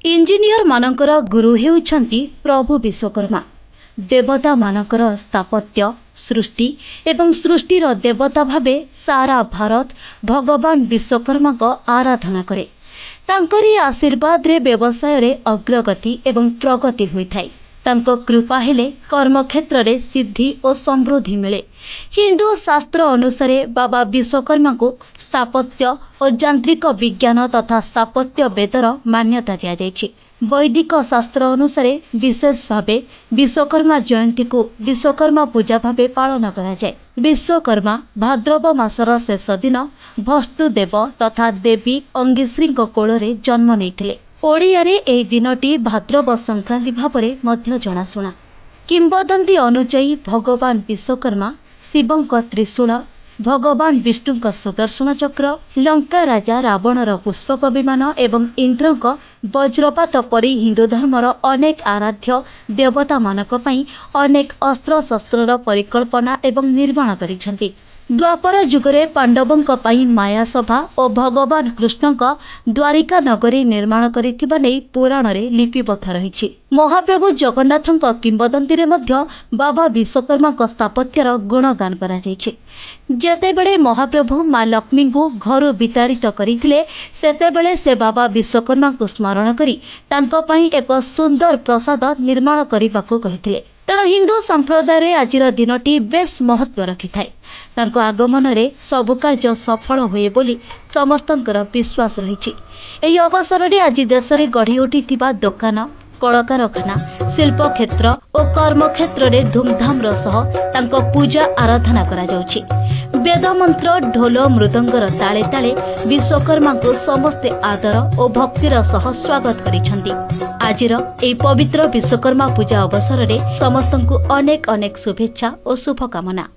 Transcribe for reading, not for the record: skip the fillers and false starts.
Engineer मानकर गुरु हेउछंती प्रभु विश्वकर्मा। देवता मानकर स्थापत्य सृष्टि एवं सृष्टिर देवता भावे सारा भारत भगवान विश्वकर्मा को आराधना करे। तांकरी आशीर्वाद रे व्यवसाय रे अग्रगति एवं प्रगति होइथाय। तांको कृपा हेले कर्मक्षेत्र रे सिद्धि और समृद्धि मिले। हिंदू शास्त्र अनुसार बाबा विश्वकर्मा को स्थापत्य और यांत्रिक विज्ञान तथा स्थापत्य वेदर मान्यता दिया जायछि। वैदिक शास्त्र अनुसार विशेष भावे विश्वकर्मा जयंती को विश्वकर्मा पूजा भावे पालन करा जाय। विश्वकर्मा भाद्रव मासर शेष दिन वस्तुदेव तथा देवी अंगिश्री कोଳରେ जन्म नेइथिले। ओडियारे एही दिनटी भाद्रव संक्रांति भावरे मध्य जनाशुना। किंबदंती अनुଯାयी भगवान विश्वकर्मा शिवंक त्रिशूल, भगवान विष्णुक सुदर्शन चक्र, लंका राजा रावणर पुष्पक विमान एवं इंद्रक वज्रपात परी हिंदू धर्मर अनेक आराध्य देवता मानक पई अनेक अस्त्र शस्त्रर परिकल्पना एवं निर्माण करिसेंती। द्वापर जुगरे पांडवंक पई माया सभा और भगवान कृष्णक द्वारिका नगरी निर्माण करिथिबा नै पुराण रे लिपिबद्ध रहिछि। महाप्रभु जगन्नाथंक किंबदंती रे मध्य बाबा विश्वकर्मा स्थापत्यर गुणगान करा जायछि। जेतेबेले महाप्रभु माँ लक्ष्मी को घर विताड़ित करथिले सेतेबेले से बाबा विश्वकर्मा को स्मरण करी तांको पई एक सुंदर प्रसाद निर्माण करिबाको कहिथिले। तेणु हिंदू संप्रदाय रे आजिर दिनटी बेस महत्व रखिथाय। तांको आगमन रे सब कार्य सफल हुए बोली समस्तंकर विश्वास रहिछि। एही अवसर रे आज देश रे गढ़ी उठिथिबा दुकान, कलकारखाना, शिल्प क्षेत्र और कर्म क्षेत्र रे धूमधाम सह तांको पूजा आराधना करा जाउछि। वेद मंत्र ढोल मृदंगर ताले ताले विश्वकर्मा को समस्ते आदर और भक्तिर सह स्वागत करिसेंती। आजिर एही पवित्र विश्वकर्मा पूजा अवसर रे समस्तंकु अनेक अनेक शुभेच्छा और शुभकामना।